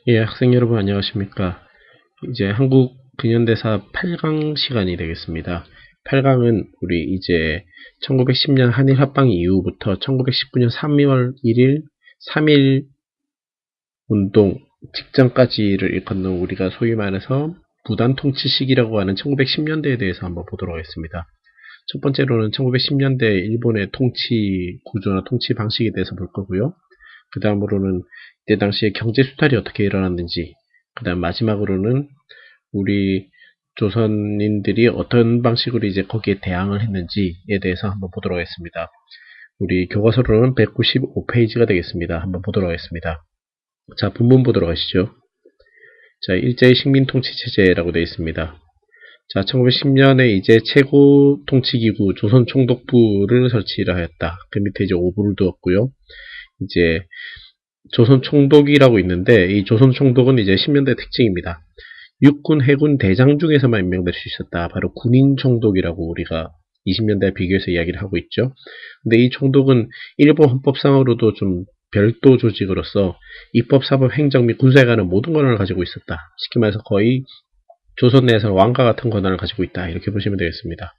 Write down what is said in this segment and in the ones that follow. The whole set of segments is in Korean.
예, 학생 여러분 안녕하십니까. 이제 한국 근현대사 8강 시간이 되겠습니다. 8강은 우리 이제 1910년 한일 합방 이후부터 1919년 3월 1일 3일 운동 직전까지를 일컫는 우리가 소위 말해서 무단 통치 시기라고 하는 1910년대에 대해서 한번 보도록 하겠습니다. 첫 번째로는 1910년대 일본의 통치 구조나 통치 방식에 대해서 볼 거고요. 그 다음으로는 이때 당시에 경제 수탈이 어떻게 일어났는지, 그 다음 마지막으로는 우리 조선인들이 어떤 방식으로 이제 거기에 대항을 했는지에 대해서 한번 보도록 하겠습니다. 우리 교과서로는 195페이지가 되겠습니다. 한번 보도록 하겠습니다. 자, 본문 보도록 하시죠. 자, 일제의 식민 통치 체제라고 되어 있습니다. 자, 1910년에 이제 최고 통치기구 조선총독부를 설치를 하였다. 그 밑에 이제 오부를 두었고요. 이제 조선총독이라고 있는데 이 조선총독은 이제 10년대 특징입니다. 육군, 해군 대장 중에서만 임명될 수 있었다. 바로 군인총독이라고 우리가 20년대 비교해서 이야기를 하고 있죠. 근데 이 총독은 일본 헌법상으로도 좀 별도 조직으로서 입법, 사법, 행정 및 군사에 관한 모든 권한을 가지고 있었다. 쉽게 말해서 거의 조선 내에서는 왕과 같은 권한을 가지고 있다. 이렇게 보시면 되겠습니다.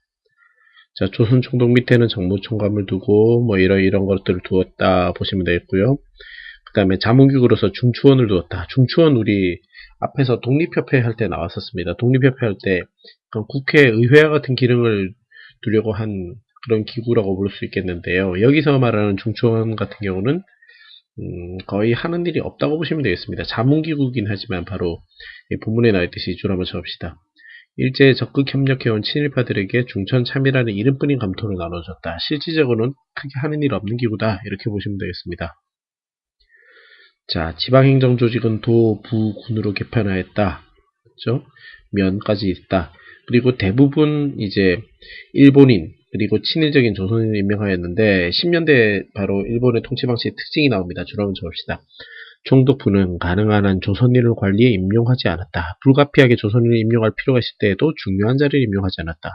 자, 조선 총독 밑에는 정무총감을 두고 뭐 이런 것들을 두었다 보시면 되겠고요. 그 다음에 자문기구로서 중추원을 두었다. 중추원 우리 앞에서 독립협회 할 때 나왔었습니다. 독립협회 할 때 국회 의회와 같은 기능을 두려고 한 그런 기구라고 볼 수 있겠는데요. 여기서 말하는 중추원 같은 경우는 거의 하는 일이 없다고 보시면 되겠습니다. 자문기구긴 하지만 바로 본문에 나와있듯이 줄 한번 쳐봅시다. 일제에 적극 협력해온 친일파들에게 중천 참이라는 이름뿐인 감토를 나눠줬다. 실질적으로는 크게 하는 일 없는 기구다. 이렇게 보시면 되겠습니다. 자, 지방행정조직은 도, 부, 군으로 개편하였다. 그렇죠? 면까지 있다. 그리고 대부분 이제 일본인 그리고 친일적인 조선인을 임명하였는데 10년대 바로 일본의 통치 방식의 특징이 나옵니다. 줄 한번 적읍시다. 총독부는 가능한 한 조선인을 관리에 임용하지 않았다. 불가피하게 조선인을 임용할 필요가 있을 때에도 중요한 자리를 임용하지 않았다.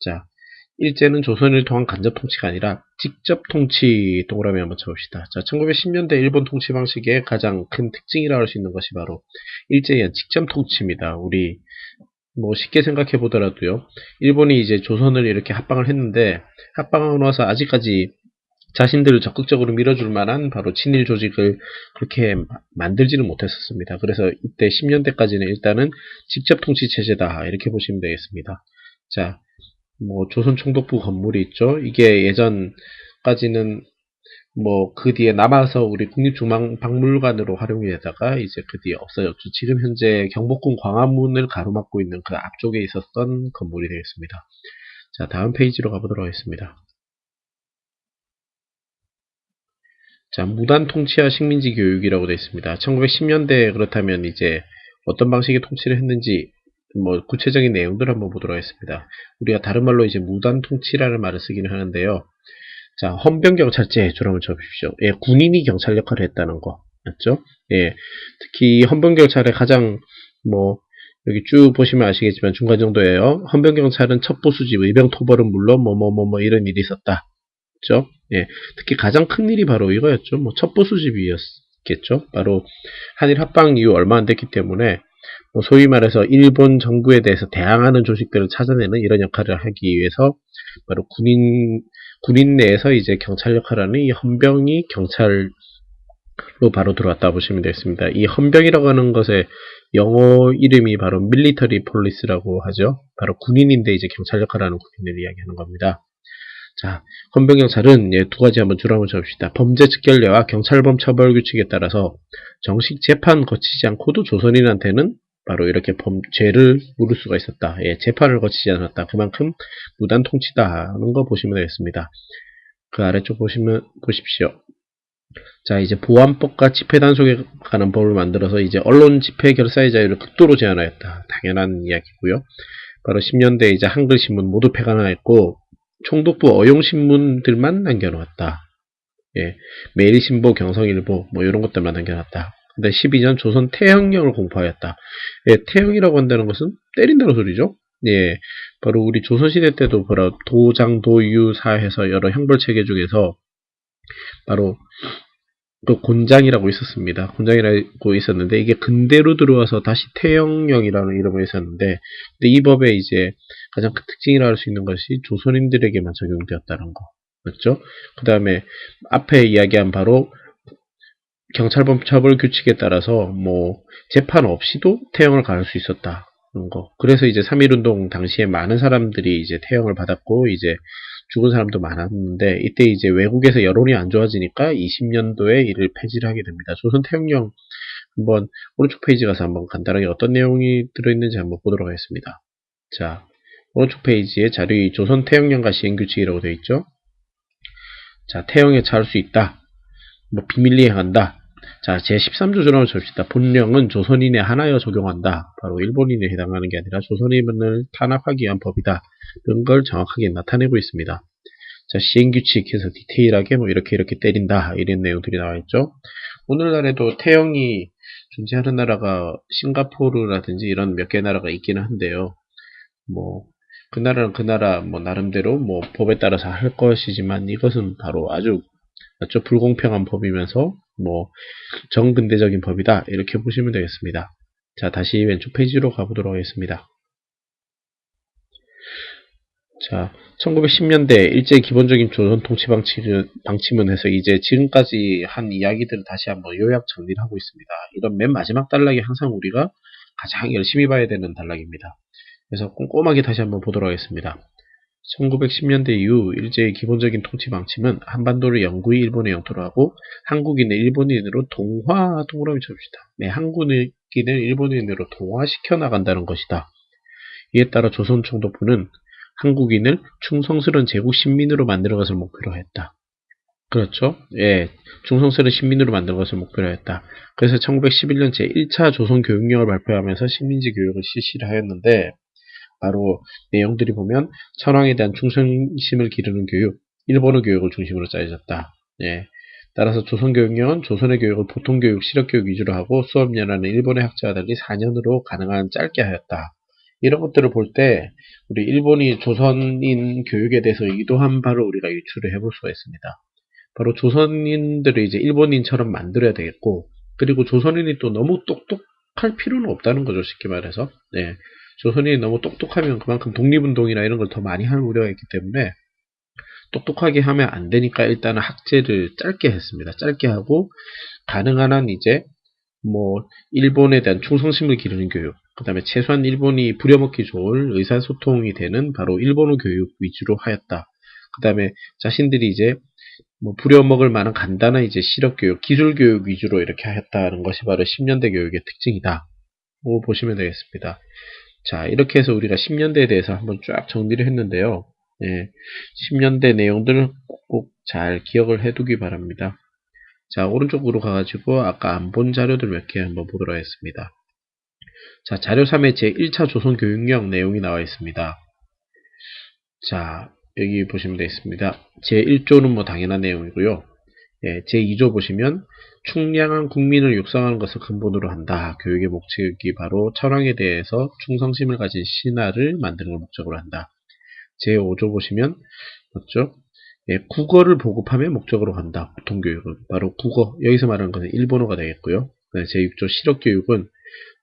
자, 일제는 조선인을 통한 간접 통치가 아니라 직접 통치 동그라미 한번 쳐봅시다. 자, 1910년대 일본 통치 방식의 가장 큰 특징이라고 할 수 있는 것이 바로 일제에 의한 직접 통치입니다. 우리 뭐 쉽게 생각해 보더라도요. 일본이 이제 조선을 이렇게 합방을 했는데 합방하고 나서 아직까지 자신들을 적극적으로 밀어줄 만한 바로 친일 조직을 그렇게 만들지는 못했었습니다. 그래서 이때 10년대까지는 일단은 직접 통치 체제다 이렇게 보시면 되겠습니다. 자, 뭐 조선총독부 건물이 있죠. 이게 예전까지는 뭐 그 뒤에 남아서 우리 국립중앙박물관으로 활용이 되다가 이제 그 뒤에 없어졌죠. 지금 현재 경복궁 광화문을 가로막고 있는 그 앞쪽에 있었던 건물이 되겠습니다. 자, 다음 페이지로 가보도록 하겠습니다. 자, 무단 통치와 식민지 교육이라고 되어 있습니다. 1910년대에 그렇다면 이제 어떤 방식의 통치를 했는지 뭐 구체적인 내용들 한번 보도록 하겠습니다. 우리가 다른 말로 이제 무단 통치라는 말을 쓰기는 하는데요. 자, 헌병경찰제 줄 한번 쳐보십시오. 예, 군인이 경찰 역할을 했다는 거 맞죠? 예, 특히 헌병경찰의 가장 뭐 여기 쭉 보시면 아시겠지만 중간 정도예요. 헌병경찰은 첩보수집, 의병토벌은 물론 뭐 이런 일이 있었다. 그렇죠? 예, 특히 가장 큰 일이 바로 이거였죠. 뭐 첩보 수집이었겠죠. 바로 한일 합방 이후 얼마 안 됐기 때문에 뭐 소위 말해서 일본 정부에 대해서 대항하는 조직들을 찾아내는 이런 역할을 하기 위해서 바로 군인 내에서 이제 경찰 역할을 하는 이 헌병이 경찰로 바로 들어왔다 보시면 되겠습니다. 이 헌병이라고 하는 것의 영어 이름이 바로 밀리터리 폴리스라고 하죠. 바로 군인인데 이제 경찰 역할을 하는 군인을 이야기하는 겁니다. 자, 헌병경찰은 두 가지 한번 줄 한번 잡읍시다. 범죄 즉결례와 경찰범 처벌 규칙에 따라서 정식 재판 거치지 않고도 조선인한테는 바로 이렇게 죄를 물을 수가 있었다. 예, 재판을 거치지 않았다. 그만큼 무단 통치다 하는 거 보시면 되겠습니다. 그 아래쪽 보십시오. 자, 이제 보안법과 집회 단속에 관한 법을 만들어서 이제 언론 집회 결사의 자유를 극도로 제한하였다. 당연한 이야기고요. 바로 10년대 이제 한글 신문 모두 폐간하였고 총독부 어용신문들만 남겨놓았다. 예, 매일신보, 경성일보 뭐 이런 것들만 남겨놨다. 근데 12년 조선 태형령을 공포하였다. 예, 태형이라고 한다는 것은 때린다는 소리죠. 예, 바로 우리 조선시대 때도 도장, 도유, 사해서 여러 형벌체계 중에서 바로 또 곤장이라고 있었습니다. 곤장이라고 있었는데 이게 근대로 들어와서 다시 태영령이라는 이름으로 있었는데 근데 이 법의 이제 가장 큰 특징이라 할 수 있는 것이 조선인들에게만 적용되었다는 거. 맞죠? 그 다음에 앞에 이야기한 바로 경찰법 처벌 규칙에 따라서 뭐 재판 없이도 태형을 가할 수 있었다는 거. 그래서 이제 3.1운동 당시에 많은 사람들이 이제 태형을 받았고 이제 죽은 사람도 많았는데 이때 이제 외국에서 여론이 안 좋아지니까 20년도에 이를 폐지를 하게 됩니다. 조선 태형령 한번 오른쪽 페이지 가서 한번 간단하게 어떤 내용이 들어있는지 한번 보도록 하겠습니다. 자, 오른쪽 페이지에 자료의 조선 태형령과 시행규칙이라고 되어 있죠. 자, 태형에 처할 수 있다. 뭐 비밀리에 행한다. 자, 제13조처럼 줍시다. 본령은 조선인에 한하여 적용한다. 바로 일본인에 해당하는 게 아니라 조선인을 탄압하기 위한 법이다. 이런 걸 정확하게 나타내고 있습니다. 자, 시행규칙에서 디테일하게 뭐 이렇게 때린다. 이런 내용들이 나와 있죠. 오늘날에도 태형이 존재하는 나라가 싱가포르라든지 이런 몇 개 나라가 있기는 한데요. 뭐 그 나라는 그 나라 뭐 나름대로 뭐 법에 따라서 할 것이지만 이것은 바로 아주 맞죠? 불공평한 법이면서 뭐 정근대적인 법이다 이렇게 보시면 되겠습니다. 자, 다시 왼쪽 페이지로 가보도록 하겠습니다. 자, 1910년대 일제 기본적인 조선 통치 방침은 해서 이제 지금까지 한 이야기들을 다시 한번 요약 정리를 하고 있습니다. 이런 맨 마지막 단락이 항상 우리가 가장 열심히 봐야 되는 단락입니다. 그래서 꼼꼼하게 다시 한번 보도록 하겠습니다. 1910년대 이후 일제의 기본적인 통치 방침은 한반도를 영구히 일본의 영토로 하고 한국인을 일본인으로 동라미 쳐줍시다. 네, 한국인을 일본인으로 동화시켜 나간다는 것이다. 이에 따라 조선 총독부는 한국인을 충성스러운 제국 신민으로 만드는 것을 목표로 했다. 그렇죠? 예, 충성스러운 신민으로 만드는 것을 목표로 했다. 그래서 1911년 제1차 조선교육령을 발표하면서 식민지 교육을 실시를 하였는데 바로 내용들이 보면 천황에 대한 충성심을 기르는 교육, 일본어 교육을 중심으로 짜여졌다. 예. 따라서 조선교육령은 조선의 교육을 보통교육, 실업교육 위주로 하고 수업연한은 일본의 학자와 달리 4년으로 가능한 짧게 하였다. 이런 것들을 볼 때 우리 일본이 조선인 교육에 대해서 의도한 바를 우리가 유추를 해볼 수가 있습니다. 바로 조선인들을 이제 일본인처럼 만들어야 되겠고 그리고 조선인이 또 너무 똑똑할 필요는 없다는 거죠. 쉽게 말해서. 네. 조선인이 너무 똑똑하면 그만큼 독립운동이나 이런 걸 더 많이 할 우려가 있기 때문에 똑똑하게 하면 안 되니까 일단은 학제를 짧게 했습니다. 짧게 하고 가능한 한 이제 뭐 일본에 대한 충성심을 기르는 교육, 그 다음에 최소한 일본이 부려먹기 좋을 의사소통이 되는 바로 일본어 교육 위주로 하였다. 그 다음에 자신들이 이제 뭐 부려먹을 만한 간단한 이제 실업교육, 기술교육 위주로 이렇게 하였다는 것이 바로 10년대 교육의 특징이다. 보시면 되겠습니다. 자, 이렇게 해서 우리가 10년대에 대해서 한번 쫙 정리를 했는데요. 예, 10년대 내용들을 꼭 잘 기억을 해두기 바랍니다. 자, 오른쪽으로 가가지고 아까 안 본 자료들 몇 개 한번 보도록 하겠습니다. 자, 자료 3에 제1차 조선교육령 내용이 나와 있습니다. 자, 여기 보시면 되겠습니다. 제1조는 뭐 당연한 내용이고요. 예, 제2조 보시면 충량한 국민을 육성하는 것을 근본으로 한다. 교육의 목적이 바로 천황에 대해서 충성심을 가진 신하를 만드는 걸 목적으로 한다. 제5조 보시면 맞죠? 예, 국어를 보급함의 목적으로 한다. 보통교육은 바로 국어, 여기서 말하는 것은 일본어가 되겠고요. 제6조 실업교육은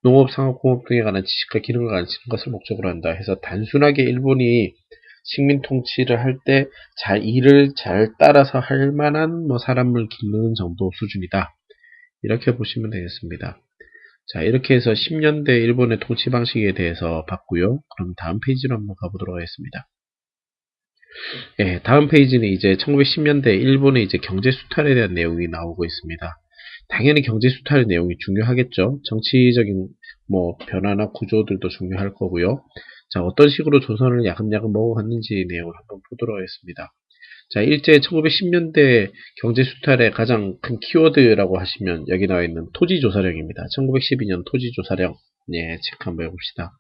농업, 상업, 공업 등에 관한 지식과 기능을 가르치는 것을 목적으로 한다. 해서 단순하게 일본이 식민 통치를 할 때 일을 잘 따라서 할 만한 뭐 사람을 기르는 정도 수준이다. 이렇게 보시면 되겠습니다. 자, 이렇게 해서 10년대 일본의 통치 방식에 대해서 봤고요. 그럼 다음 페이지로 한번 가보도록 하겠습니다. 예, 다음 페이지는 이제 1910년대 일본의 이제 경제 수탈에 대한 내용이 나오고 있습니다. 당연히 경제 수탈의 내용이 중요하겠죠. 정치적인 뭐 변화나 구조들도 중요할 거고요. 자, 어떤 식으로 조선을 야금야금 먹어갔는지 내용을 한번 보도록 하겠습니다. 자, 일제 1910년대 경제 수탈의 가장 큰 키워드라고 하시면 여기 나와 있는 토지조사령입니다. 1912년 토지조사령. 예, 체크 한번 해봅시다.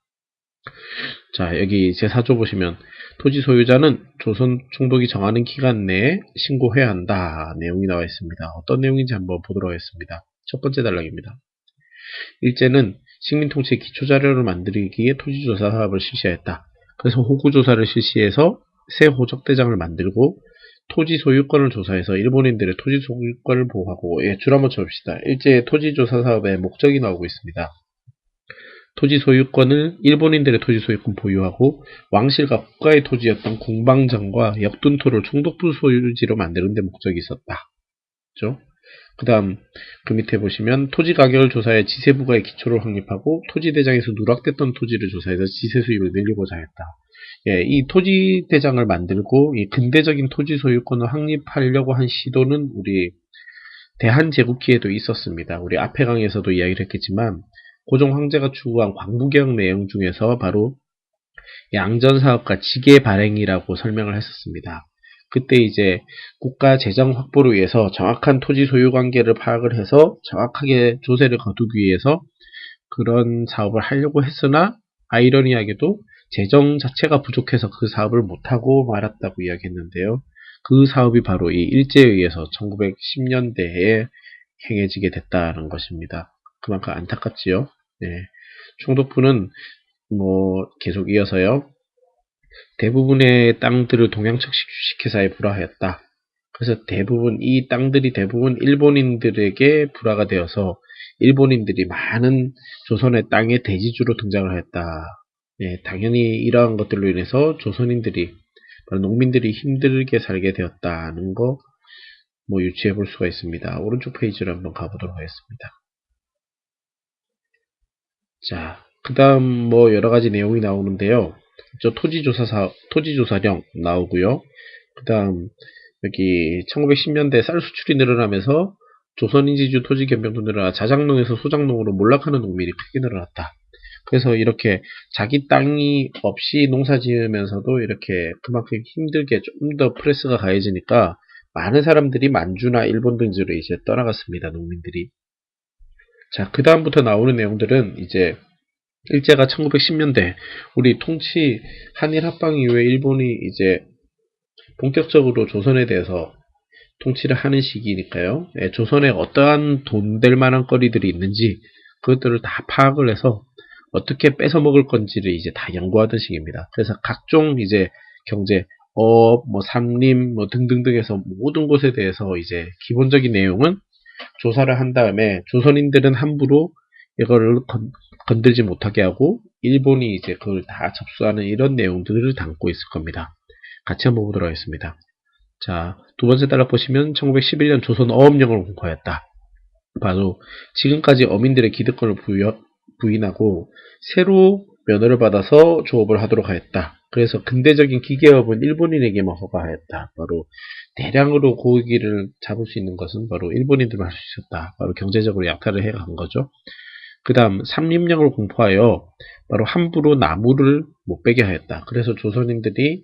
자, 여기 제4조 보시면 토지 소유자는 조선 총독이 정하는 기간 내에 신고해야 한다. 내용이 나와 있습니다. 어떤 내용인지 한번 보도록 하겠습니다. 첫 번째 단락입니다. 일제는 식민통치 기초자료를 만들기에 토지조사 사업을 실시하였다. 그래서 호구조사를 실시해서 새 호적대장을 만들고 토지 소유권을 조사해서 일본인들의 토지 소유권을 보호하고, 예, 줄 한번 쳐봅시다. 일제 토지 조사 사업의 목적이 나오고 있습니다. 토지 소유권을 일본인들의 토지 소유권 보유하고 왕실과 국가의 토지였던 공방정과 역둔토를 총독부 소유지로 만드는 데 목적이 있었다. 그렇죠? 그 다음 그 밑에 보시면 토지 가격을 조사해 지세부가의 기초를 확립하고 토지대장에서 누락됐던 토지를 조사해서 지세 수입을 늘리고자 했다. 예, 이 토지대장을 만들고 이 근대적인 토지 소유권을 확립하려고 한 시도는 우리 대한제국기에도 있었습니다. 우리 앞에 강의에서도 이야기를 했겠지만 고종 황제가 추구한 광부개혁 내용 중에서 바로 양전사업과 지계 발행이라고 설명을 했었습니다. 그때 이제 국가 재정 확보를 위해서 정확한 토지 소유 관계를 파악을 해서 정확하게 조세를 거두기 위해서 그런 사업을 하려고 했으나 아이러니하게도 재정 자체가 부족해서 그 사업을 못하고 말았다고 이야기했는데요. 그 사업이 바로 이 일제에 의해서 1910년대에 행해지게 됐다는 것입니다. 그만큼 안타깝지요. 네. 총독부는 계속 이어서요. 대부분의 땅들을 동양측 주식회사에 불화하였다. 그래서 이 땅들이 대부분 일본인들에게 불화가 되어서 일본인들이 많은 조선의 땅의 대지주로 등장을 하였다. 예, 당연히 이러한 것들로 인해서 조선인들이, 농민들이 힘들게 살게 되었다는 거 유추해 볼 수가 있습니다. 오른쪽 페이지로 한번 가보도록 하겠습니다. 자, 그 다음 여러 가지 내용이 나오는데요. 토지조사령 나오고요. 그 다음 여기 1910년대 쌀 수출이 늘어나면서 조선인지주 토지 변경도 늘어나 자장농에서 소장농으로 몰락하는 농민이 크게 늘어났다. 그래서 이렇게 자기 땅이 없이 농사 지으면서도 이렇게 그만큼 힘들게 좀 더 프레스가 가해지니까 많은 사람들이 만주나 일본 등지로 이제 떠나갔습니다. 농민들이. 자, 그 다음부터 나오는 내용들은 이제 일제가 1910년대 우리 통치 한일 합방 이후에 일본이 이제 본격적으로 조선에 대해서 통치를 하는 시기니까요. 예, 조선에 어떠한 돈 될 만한 거리들이 있는지 그것들을 다 파악을 해서 어떻게 뺏어 먹을 건지를 이제 다 연구하던 시기입니다. 그래서 각종 이제 경제, 산림, 등등등에서 모든 곳에 대해서 이제 기본적인 내용은 조사를 한 다음에 조선인들은 함부로 이거를 건들지 못하게 하고 일본이 이제 그걸 다 접수하는 이런 내용들을 담고 있을 겁니다. 같이 한번 보도록 하겠습니다. 자, 두 번째 단락 보시면 1911년 조선 어업령을 공포하였다. 바로 지금까지 어민들의 기득권을 부인하고 새로 면허를 받아서 조업을 하도록 하였다. 그래서 근대적인 기계업은 일본인에게만 허가하였다. 바로 대량으로 고기를 잡을 수 있는 것은 바로 일본인들만 할 수 있었다. 바로 경제적으로 약탈을 해간 거죠. 그 다음 삼림령을 공포하여 바로 함부로 나무를 못 베게 하였다. 그래서 조선인들이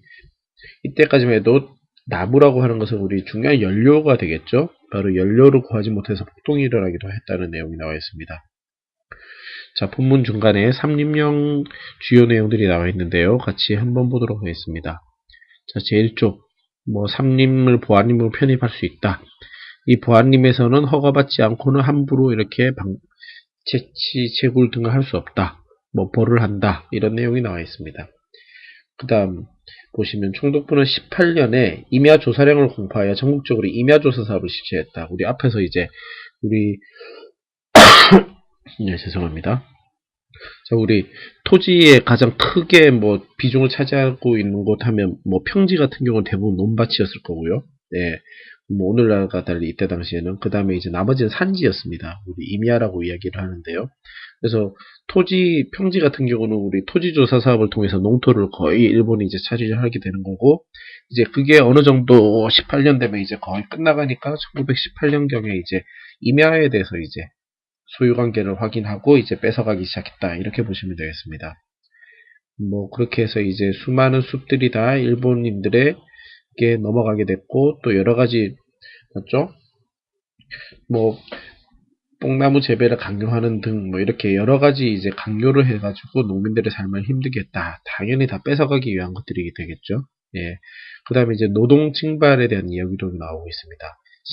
이때까지만 해도 나무라고 하는 것은 우리 중요한 연료가 되겠죠. 바로 연료를 구하지 못해서 폭동이 일어나기도 했다는 내용이 나와 있습니다. 자, 본문 중간에 삼림령 주요 내용들이 나와 있는데요. 같이 한번 보도록 하겠습니다. 자, 제1쪽 삼림을 보안림으로 편입할 수 있다. 이 보안림에서는 허가받지 않고는 함부로 이렇게 채취, 채굴 등을 할 수 없다. 벌을 한다. 이런 내용이 나와 있습니다. 그 다음 보시면 총독부는 18년에 임야조사령을 공포하여 전국적으로 임야조사 사업을 실시했다. 우리 앞에서 이제 네, 죄송합니다. 자, 우리 토지에 가장 크게 비중을 차지하고 있는 곳 하면 평지 같은 경우는 대부분 논밭이었을 거고요. 네. 오늘날과 달리 이때 당시에는 그 다음에 이제 나머지는 산지였습니다. 우리 임야라고 이야기를 하는데요. 그래서 평지 같은 경우는 우리 토지조사 사업을 통해서 농토를 거의 일본이 이제 차지를 하게 되는 거고, 이제 그게 어느 정도 18년 되면 이제 거의 끝나가니까 1918년경에 이제 임야에 대해서 이제 소유관계를 확인하고 이제 뺏어가기 시작했다. 이렇게 보시면 되겠습니다. 그렇게 해서 이제 수많은 숲들이 다 일본인들에게 넘어가게 됐고, 또 여러 가지, 맞죠? 뽕나무 재배를 강요하는 등 이렇게 여러 가지 이제 강요를 해가지고 농민들의 삶을 힘들게 했다. 당연히 다 뺏어가기 위한 것들이 되겠죠. 예. 그 다음에 이제 노동 징발에 대한 이야기도 나오고 있습니다.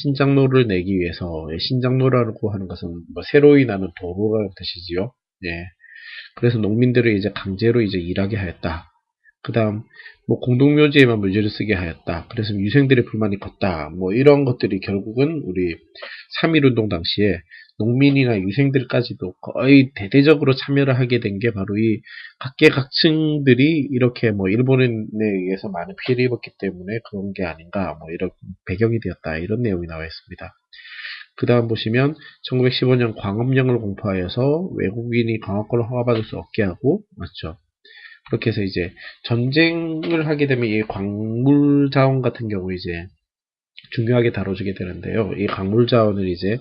신장로를 내기 위해서, 신장로라고 하는 것은 새로이 나는 도로라는 뜻이지요. 예. 그래서 농민들을 이제 강제로 이제 일하게 하였다. 그 다음, 뭐, 공동묘지에만 물질을 쓰게 하였다. 그래서 유생들의 불만이 컸다. 뭐, 이런 것들이 결국은 우리 3.1운동 당시에 농민이나 유생들까지도 거의 대대적으로 참여를 하게 된 게 바로 이 각계각층들이 이렇게 뭐, 일본에 의해서 많은 피해를 입었기 때문에 그런 게 아닌가, 뭐, 이런 배경이 되었다. 이런 내용이 나와 있습니다. 그 다음 보시면 1915년 광업령을 공포하여서 외국인이 강화권을 허가받을 수 없게 하고, 맞죠? 그렇게 해서 이제 전쟁을 하게 되면 이 광물 자원 같은 경우 이제 중요하게 다뤄지게 되는데요. 이 광물 자원을 이제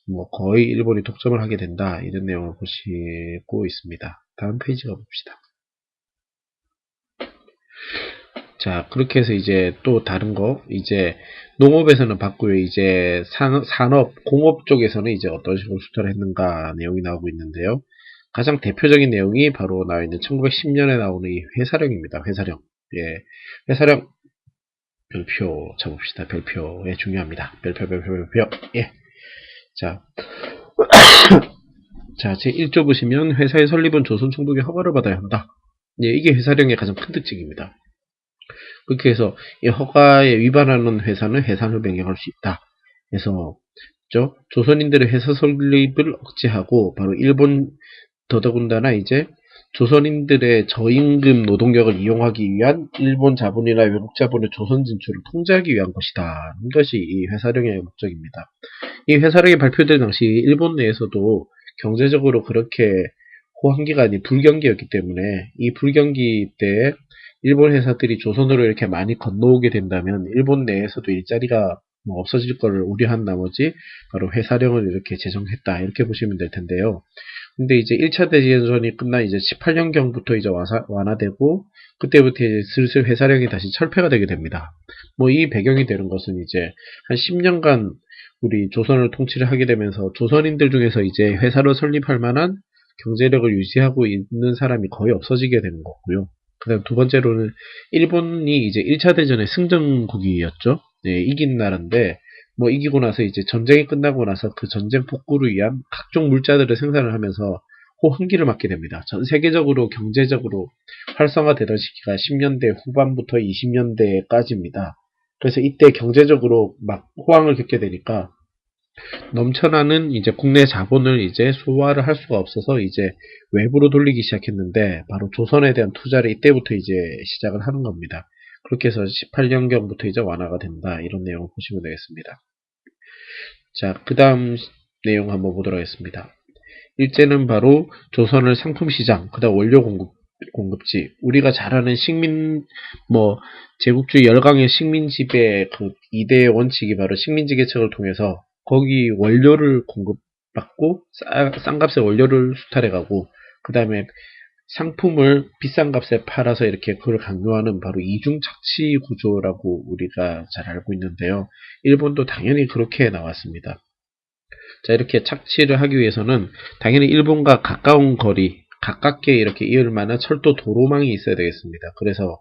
뭐 거의 일본이 독점을 하게 된다. 이런 내용을 보시고 있습니다. 다음 페이지 가봅시다. 자, 그렇게 해서 이제 또 다른 거, 이제 농업에서는 봤고요. 이제 산업, 공업 쪽에서는 이제 어떤 식으로 수탈을 했는가 내용이 나오고 있는데요. 가장 대표적인 내용이 바로 나와 있는 1910년에 나오는 이 회사령입니다. 회사령. 예. 회사령 별표 쳐봅시다. 별표. 예, 중요합니다. 별표. 예. 자. 자, 제 1조 보시면 회사의 설립은 조선 총독의 허가를 받아야 한다. 예, 이게 회사령의 가장 큰 특징입니다. 그렇게 해서 이 허가에 위반하는 회사는 해산을 명령할 수 있다. 그래서 조선인들의 회사 설립을 억제하고 바로 일본 더더군다나 이제 조선인들의 저임금 노동력을 이용하기 위한 일본 자본이나 외국 자본의 조선 진출을 통제하기 위한 것이다. 이것이 이 회사령의 목적입니다. 이 회사령이 발표될 당시 일본 내에서도 경제적으로 그렇게 호황기가 아닌 불경기였기 때문에 이 불경기 때 일본 회사들이 조선으로 이렇게 많이 건너오게 된다면 일본 내에서도 일자리가 뭐 없어질 것을 우려한 나머지 바로 회사령을 이렇게 제정했다. 이렇게 보시면 될 텐데요. 근데 이제 1차 대전이 끝난 이제 18년경부터 이제 완화되고 그때부터 이제 슬슬 회사령이 다시 철폐가 되게 됩니다. 뭐 이 배경이 되는 것은 이제 한 10년간 우리 조선을 통치를 하게 되면서 조선인들 중에서 이제 회사를 설립할 만한 경제력을 유지하고 있는 사람이 거의 없어지게 되는 거고요. 그 다음 두 번째로는 일본이 이제 1차 대전의 승전국이었죠. 네, 이긴 나라인데 뭐 이기고 나서 이제 전쟁이 끝나고 나서 그 전쟁 복구를 위한 각종 물자들을 생산을 하면서 호황기를 맞게 됩니다. 전 세계적으로 경제적으로 활성화되던 시기가 10년대 후반부터 20년대까지입니다. 그래서 이때 경제적으로 막 호황을 겪게 되니까 넘쳐나는 이제 국내 자본을 이제 소화를 할 수가 없어서 이제 외부로 돌리기 시작했는데 바로 조선에 대한 투자를 이때부터 이제 시작을 하는 겁니다. 그렇게 해서 18년경부터 이제 완화가 된다. 이런 내용을 보시면 되겠습니다. 자, 그 다음 내용 한번 보도록 하겠습니다. 일제는 바로 조선을 상품시장, 그 다음 원료 공급지, 우리가 잘 아는 식민, 뭐, 제국주의 열강의 식민지배 그 2대 원칙이 바로 식민지계책을 통해서 거기 원료를 공급받고 싼 값에 원료를 수탈해가고 그 다음에 상품을 비싼 값에 팔아서 이렇게 그걸 강요하는 바로 이중착취 구조라고 우리가 잘 알고 있는데요. 일본도 당연히 그렇게 나왔습니다. 자, 이렇게 착취를 하기 위해서는 당연히 일본과 가까운 거리, 가깝게 이렇게 이을 만한 철도 도로망이 있어야 되겠습니다. 그래서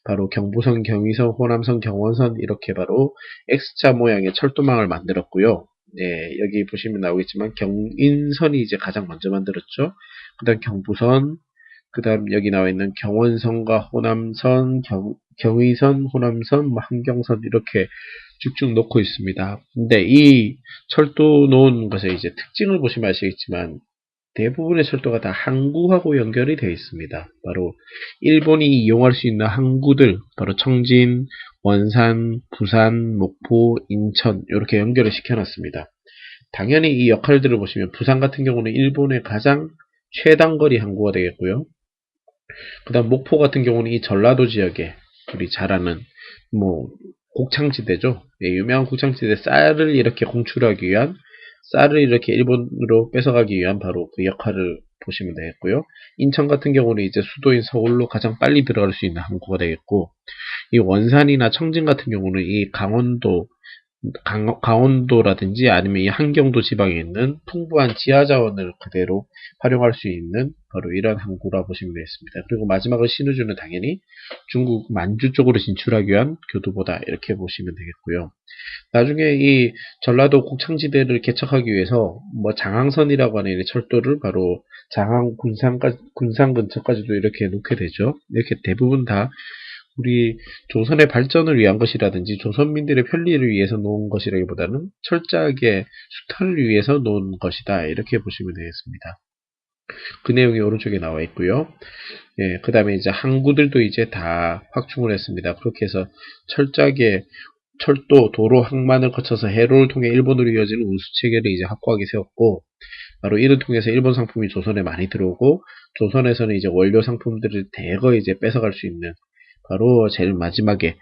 바로 경부선, 경의선, 호남선, 경원선 이렇게 바로 X자 모양의 철도망을 만들었고요. 네, 여기 보시면 나오겠지만 경인선이 이제 가장 먼저 만들었죠. 그 다음 경부선, 그 다음 여기 나와 있는 경원선과 호남선, 경의선, 호남선, 뭐 한경선 이렇게 쭉쭉 놓고 있습니다. 근데 이 철도 놓은 것의 이제 특징을 보시면 아시겠지만 대부분의 철도가 다 항구하고 연결이 되어 있습니다. 바로 일본이 이용할 수 있는 항구들, 바로 청진, 원산, 부산, 목포, 인천 이렇게 연결을 시켜놨습니다. 당연히 이 역할들을 보시면 부산 같은 경우는 일본의 가장 최단거리 항구가 되겠고요. 그 다음 목포 같은 경우는 이 전라도 지역에 우리 잘 아는 뭐 곡창지대죠. 예, 유명한 곡창지대 쌀을 이렇게 공출하기 위한 쌀을 이렇게 일본으로 뺏어가기 위한 바로 그 역할을 보시면 되겠고요. 인천 같은 경우는 이제 수도인 서울로 가장 빨리 들어갈 수 있는 항구가 되겠고 이 원산이나 청진 같은 경우는 이 강원도 강원도라든지 아니면 이 한경도 지방에 있는 풍부한 지하 자원을 그대로 활용할 수 있는 바로 이런 항구라 보시면 되겠습니다. 그리고 마지막으로 신우주는 당연히 중국 만주 쪽으로 진출하기 위한 교두보다 이렇게 보시면 되겠고요. 나중에 이 전라도 곡창지대를 개척하기 위해서 뭐 장항선이라고 하는 이 철도를 바로 장항 군산 근처까지도 이렇게 놓게 되죠. 이렇게 대부분 다 우리 조선의 발전을 위한 것이라든지 조선민들의 편리를 위해서 놓은 것이라기보다는 철저하게 수탈을 위해서 놓은 것이다. 이렇게 보시면 되겠습니다. 그 내용이 오른쪽에 나와 있고요. 예, 그 다음에 이제 항구들도 이제 다 확충을 했습니다. 그렇게 해서 철저하게 철도, 도로, 항만을 거쳐서 해로를 통해 일본으로 이어지는 운수 체계를 이제 확고하게 세웠고, 바로 이를 통해서 일본 상품이 조선에 많이 들어오고, 조선에서는 이제 원료 상품들을 대거 이제 뺏어갈 수 있는, 바로 제일 마지막에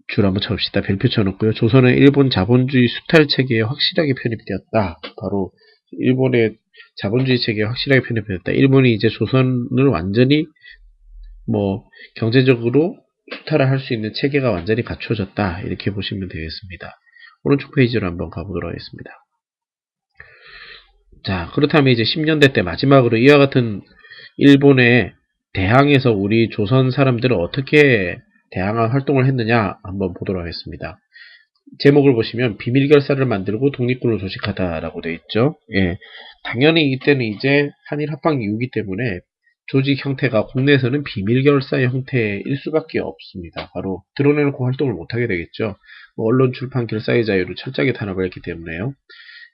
줄 한번 쳐봅시다. 별표 쳐놓고요. 조선은 일본 자본주의 수탈 체계에 확실하게 편입되었다. 바로 일본의 자본주의 체계에 확실하게 편입되었다. 일본이 이제 조선을 완전히 뭐 경제적으로 수탈을 할 수 있는 체계가 완전히 갖춰졌다. 이렇게 보시면 되겠습니다. 오른쪽 페이지로 한번 가보도록 하겠습니다. 자, 그렇다면 이제 10년대 때 마지막으로 이와 같은 일본의 대항에서 우리 조선 사람들은 어떻게 대항한 활동을 했느냐 한번 보도록 하겠습니다. 제목을 보시면 비밀결사를 만들고 독립군을 조직하다라고 되어 있죠. 예, 당연히 이때는 이제 한일 합방 이후이기 때문에 조직 형태가 국내에서는 비밀결사의 형태일 수밖에 없습니다. 바로 드러내놓고 활동을 못하게 되겠죠. 언론, 출판, 결사의 자유를 철저하게 탄압을 했기 때문에요.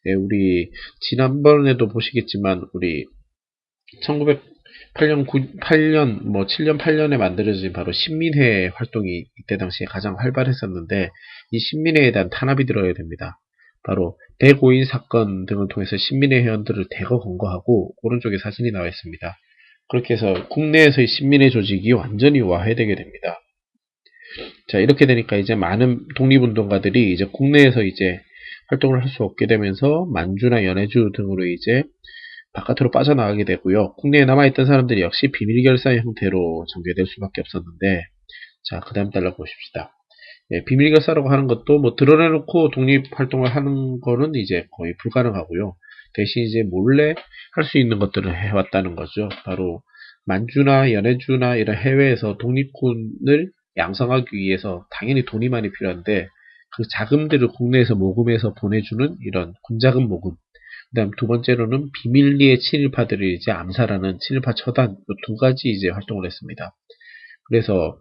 예, 우리 지난번에도 보시겠지만 우리 1908년, 8년, 뭐 7년, 8년에 만들어진 바로 신민회 활동이 이때 당시에 가장 활발했었는데 이 신민회에 대한 탄압이 들어야 됩니다. 바로 대고인 사건 등을 통해서 신민회 회원들을 대거 검거하고 오른쪽에 사진이 나와 있습니다. 그렇게 해서 국내에서의 신민회 조직이 완전히 와해되게 됩니다. 자, 이렇게 되니까 이제 많은 독립운동가들이 이제 국내에서 이제 활동을 할 수 없게 되면서 만주나 연해주 등으로 이제 바깥으로 빠져나가게 되고요. 국내에 남아있던 사람들이 역시 비밀결사의 형태로 전개될 수밖에 없었는데, 자, 그 다음 달러 보십시다. 예, 비밀결사라고 하는 것도 뭐 드러내놓고 독립활동을 하는 거는 이제 거의 불가능하고요. 대신 이제 몰래 할 수 있는 것들을 해왔다는 거죠. 바로 만주나 연해주나 이런 해외에서 독립군을 양성하기 위해서 당연히 돈이 많이 필요한데 그 자금들을 국내에서 모금해서 보내주는 이런 군자금 모금. 그 다음 두 번째로는 비밀리에 친일파들을 이제 암살하는 친일파 처단 두 가지 이제 활동을 했습니다. 그래서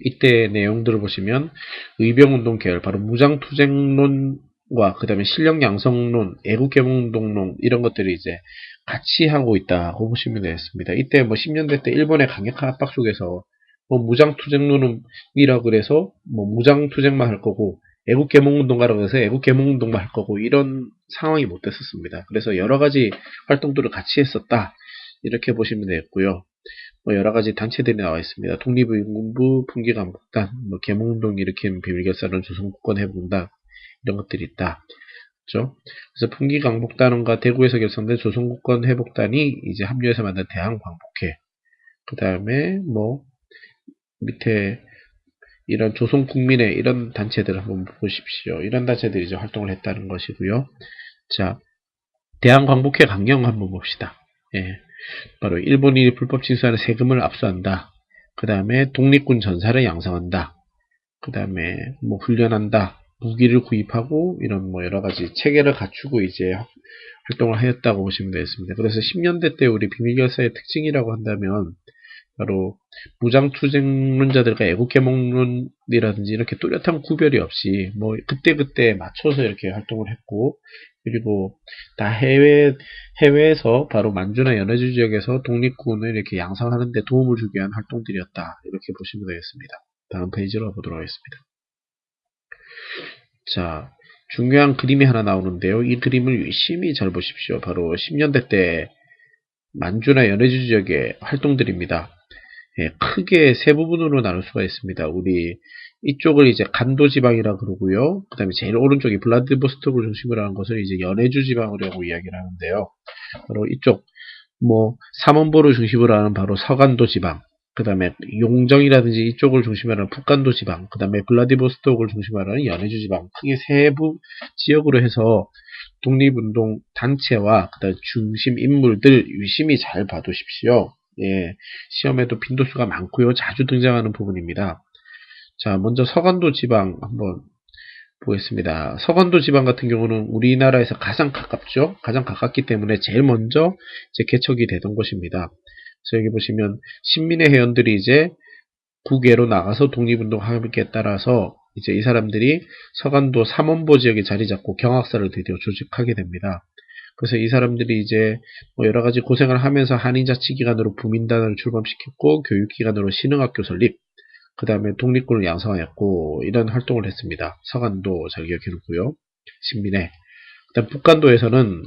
이때 내용들을 보시면 의병운동 계열, 바로 무장투쟁론과 그 다음에 실력양성론, 애국개몽운동론 이런 것들이 이제 같이 하고 있다고 보시면 되겠습니다. 이때 뭐 10년대 때 일본의 강력한 압박 속에서 뭐 무장투쟁론이라고 그래서 뭐 무장투쟁만 할 거고 애국개몽운동가라고 해서 애국개몽운동만 할 거고 이런 상황이 못 됐었습니다. 그래서 여러 가지 활동들을 같이 했었다. 이렇게 보시면 되겠고요. 뭐 여러 가지 단체들이 나와 있습니다. 독립의군부, 풍기강복단, 뭐 개몽운동 일으키는 비밀결사론, 조선국권 회복단 이런 것들이 있다. 그렇죠? 그래서 풍기강복단과 대구에서 결성된 조선국권 회복단이 이제 합류해서 만든 대한광복회. 그 다음에 뭐 밑에 이런 조선국민의 이런 단체들을 한번 보십시오. 이런 단체들이 이제 활동을 했다는 것이고요. 자, 대한광복회 강령 한번 봅시다. 예. 바로 일본이 불법 징수하는 세금을 압수한다. 그 다음에 독립군 전사를 양성한다. 그 다음에 뭐 훈련한다. 무기를 구입하고 이런 뭐 여러 가지 체계를 갖추고 이제 활동을 하였다고 보시면 되겠습니다. 그래서 10년대 때 우리 비밀결사의 특징이라고 한다면 바로 무장투쟁론자들과 애국개몽론이라든지 이렇게 뚜렷한 구별이 없이 뭐 그때그때 맞춰서 이렇게 활동을 했고 그리고 다 해외에서 바로 만주나 연해주 지역에서 독립군을 이렇게 양성하는 데 도움을 주기 위한 활동들이었다. 이렇게 보시면 되겠습니다. 다음 페이지로 가보도록 하겠습니다. 자, 중요한 그림이 하나 나오는데요. 이 그림을 열심히 잘 보십시오. 바로 10년대 때 만주나 연해주 지역의 활동들입니다. 예, 크게 세 부분으로 나눌 수가 있습니다. 우리 이쪽을 이제 간도 지방이라 그러고요. 그 다음에 제일 오른쪽이 블라디보스토크를 중심으로 하는 것을 이제 연해주 지방이라고 이야기를 하는데요. 바로 이쪽 뭐 삼원보를 중심으로 하는 바로 서간도 지방, 그 다음에 용정이라든지 이쪽을 중심으로 하는 북간도 지방, 그 다음에 블라디보스톡을 중심으로 하는 연해주 지방, 크게 세 지역으로 해서 독립운동 단체와 그다음 중심 인물들 유심히 잘 봐두십시오. 예, 시험에도 빈도수가 많고요. 자주 등장하는 부분입니다. 자, 먼저 서간도 지방 한번 보겠습니다. 서간도 지방 같은 경우는 우리나라에서 가장 가깝죠. 가장 가깝기 때문에 제일 먼저 이제 개척이 되던 곳입니다. 그래서 여기 보시면 신민의 회원들이 이제 국외로 나가서 독립운동하기에 따라서 이제 이 사람들이 서간도 삼원보 지역에 자리 잡고 경학사를 드디어 조직하게 됩니다. 그래서 이 사람들이 이제 뭐 여러 가지 고생을 하면서 한인자치기관으로 부민단을 출범시켰고 교육기관으로 신흥학교 설립, 그 다음에 독립군을 양성하였고 이런 활동을 했습니다. 서간도 잘 기억해놓고요. 신민회. 그다음 북간도에서는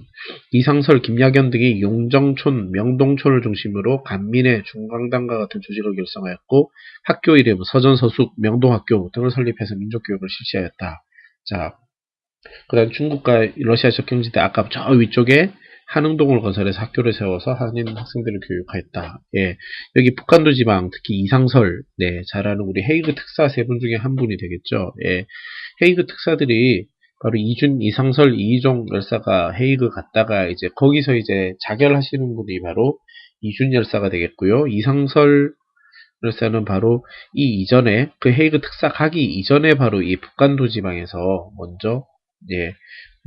이상설, 김약연 등이 용정촌, 명동촌을 중심으로 간민회, 중강당과 같은 조직을 결성하였고 학교 이름 서전서숙, 명동학교 등을 설립해서 민족교육을 실시하였다. 자, 그다음 중국과 러시아 접경지대 아까 저 위쪽에 한흥동을 건설해서 학교를 세워서 한인 학생들을 교육하였다. 예, 여기 북한도 지방 특히 이상설, 네, 잘 아는 우리 헤이그 특사 세 분 중에 한 분이 되겠죠. 예, 헤이그 특사들이 바로 이준, 이상설, 이희종 열사가 헤이그 갔다가 이제 거기서 이제 자결하시는 분이 바로 이준 열사가 되겠고요. 이상설 열사는 바로 이 이전에 그 헤이그 특사 가기 이전에 바로 이 북간도 지방에서 먼저 예,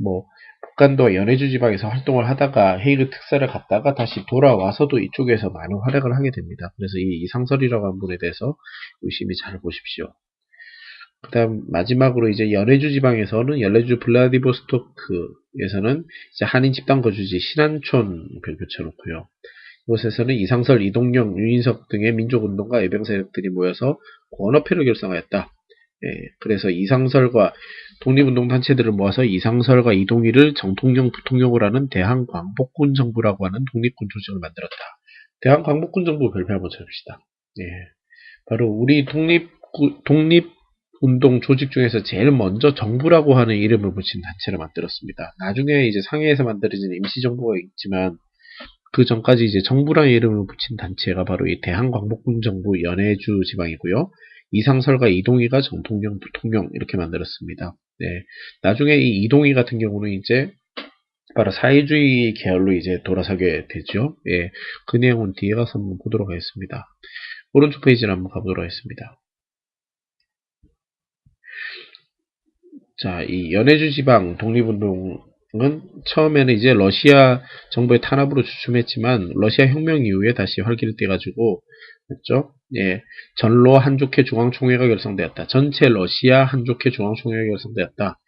뭐 북간도와 연해주 지방에서 활동을 하다가 헤이그 특사를 갔다가 다시 돌아와서도 이쪽에서 많은 활약을 하게 됩니다. 그래서 이 이상설이라고 하는 분에 대해서 유심히 잘 보십시오. 그 다음 마지막으로 이제 연해주 지방에서는 연해주 블라디보스토크에서는 이제 한인 집단 거주지 신안촌 붙여놓고요. 이곳에서는 이상설, 이동영, 윤인석 등의 민족운동가 예병 세력들이 모여서 권업회를 결성하였다. 예, 그래서 이상설과 독립운동 단체들을 모아서 이상설과 이동희를 정통령, 부통령으로 하는 대한광복군 정부라고 하는 독립군 조직을 만들었다. 대한광복군 정부 별표 한번 쳐봅시다. 예, 바로 우리 독립운동 조직 중에서 제일 먼저 정부라고 하는 이름을 붙인 단체를 만들었습니다. 나중에 이제 상해에서 만들어진 임시정부가 있지만 그 전까지 이제 정부라는 이름을 붙인 단체가 바로 이 대한광복군 정부 연해주 지방이고요. 이상설과 이동희가 정통령, 부통령 이렇게 만들었습니다. 네, 나중에 이 이동희 같은 경우는 이제 바로 사회주의 계열로 이제 돌아서게 되죠. 예, 그 내용은 뒤에 가서 한번 보도록 하겠습니다. 오른쪽 페이지를 한번 가보도록 하겠습니다. 자, 이 연해주 지방 독립운동은 처음에는 이제 러시아 정부의 탄압으로 주춤했지만 러시아 혁명 이후에 다시 활기를 띠가지고 그렇죠? 예, 전로 한족회 중앙총회가 결성되었다. 전체 러시아 한족회 중앙총회가 결성되었다.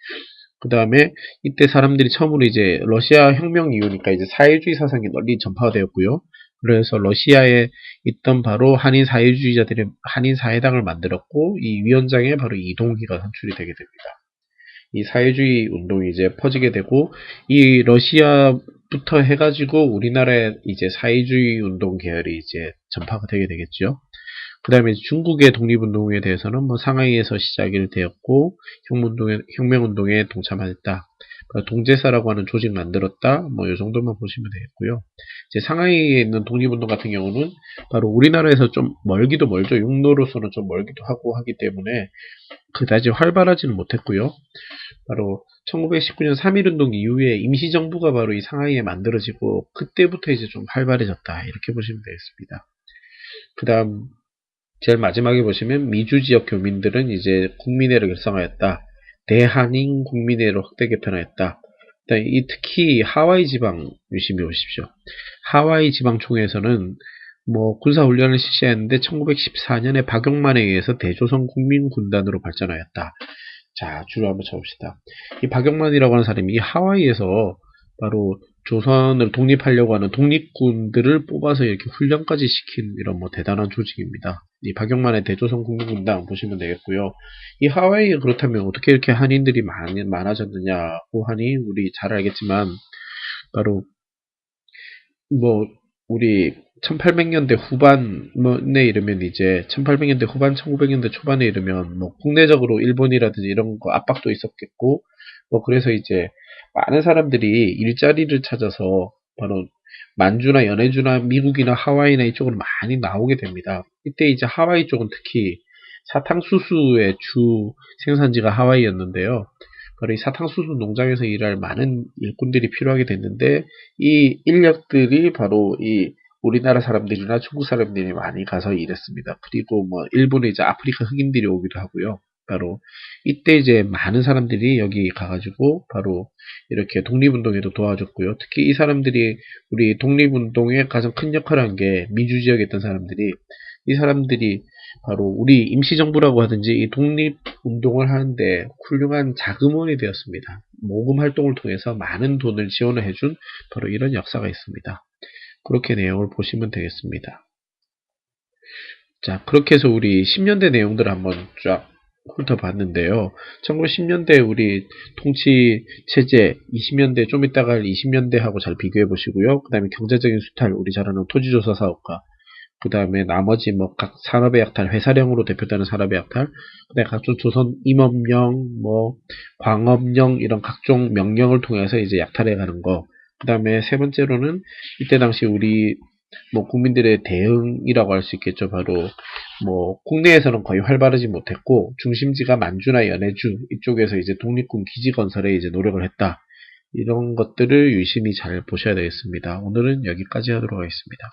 그 다음에 이때 사람들이 처음으로 이제 러시아 혁명 이후니까 이제 사회주의 사상이 널리 전파가 되었고요. 그래서 러시아에 있던 바로 한인 사회주의자들이 한인 사회당을 만들었고 이 위원장에 바로 이동희가 선출이 되게 됩니다. 이 사회주의 운동이 이제 퍼지게 되고 이 러시아부터 해가지고 우리나라에 이제 사회주의 운동 계열이 이제 전파가 되게 되겠죠. 그 다음에 중국의 독립운동에 대해서는 뭐 상하이에서 시작이 되었고 혁명운동에 동참했다. 동제사라고 하는 조직 만들었다. 뭐 이 정도만 보시면 되겠고요. 이제 상하이에 있는 독립운동 같은 경우는 바로 우리나라에서 좀 멀기도 멀죠. 육로로서는 좀 멀기도 하고 하기 때문에 그다지 활발하지는 못했고요. 바로 1919년 3.1운동 이후에 임시정부가 바로 이 상하이에 만들어지고 그때부터 이제 좀 활발해졌다. 이렇게 보시면 되겠습니다. 그 다음 제일 마지막에 보시면 미주 지역 교민들은 이제 국민회를 결성하였다. 대한인 국민회로 확대 개편하였다. 특히 하와이 지방 유심히 보십시오. 하와이 지방 총회에서는 뭐 군사훈련을 실시했는데 1914년에 박용만에 의해서 대조선 국민군단으로 발전하였다. 자, 줄을 한번 쳐봅시다. 이 박용만이라고 하는 사람이 이 하와이에서 바로 조선을 독립하려고 하는 독립군들을 뽑아서 이렇게 훈련까지 시킨 이런 뭐 대단한 조직입니다. 이 박용만의 대조선 국민군단 보시면 되겠고요. 이 하와이에 그렇다면 어떻게 이렇게 한인들이 많아졌느냐고 하니 우리 잘 알겠지만 바로 뭐 우리 1800년대 후반에 이르면 이제 1800년대 후반 1900년대 초반에 이르면 뭐 국내적으로 일본이라든지 이런 거 압박도 있었겠고 뭐 그래서 이제 많은 사람들이 일자리를 찾아서 바로 만주나 연해주나 미국이나 하와이나 이쪽으로 많이 나오게 됩니다. 이때 이제 하와이 쪽은 특히 사탕수수의 주 생산지가 하와이였는데요. 바로 이 사탕수수 농장에서 일할 많은 일꾼들이 필요하게 됐는데 이 인력들이 바로 이 우리나라 사람들이나 중국 사람들이 많이 가서 일했습니다. 그리고 뭐 일본에 이제 아프리카 흑인들이 오기도 하고요. 바로 이때 이제 많은 사람들이 여기 가가지고 바로 이렇게 독립운동에도 도와줬고요. 특히 이 사람들이 우리 독립운동에 가장 큰 역할을 한 게 민주지역에 있던 사람들이 이 사람들이 바로 우리 임시정부라고 하든지 이 독립운동을 하는데 훌륭한 자금원이 되었습니다. 모금 활동을 통해서 많은 돈을 지원을 해준 바로 이런 역사가 있습니다. 그렇게 내용을 보시면 되겠습니다. 자, 그렇게 해서 우리 10년대 내용들을 한번 쫙 훑어봤는데요. 1910년대 우리 통치 체제, 20년대 좀 이따가 할 20년대하고 잘 비교해 보시고요. 그 다음에 경제적인 수탈, 우리 잘 아는 토지조사 사업과 그 다음에 나머지 뭐 각 산업의 약탈, 회사령으로 대표되는 산업의 약탈, 그 다음에 각종 조선 임업령, 뭐 광업령 이런 각종 명령을 통해서 이제 약탈해 가는 거. 그 다음에 세 번째로는 이때 당시 우리 뭐 국민들의 대응이라고 할 수 있겠죠. 바로 뭐 국내에서는 거의 활발하지 못했고 중심지가 만주나 연해주 이쪽에서 이제 독립군 기지 건설에 이제 노력을 했다. 이런 것들을 유심히 잘 보셔야 되겠습니다. 오늘은 여기까지 하도록 하겠습니다.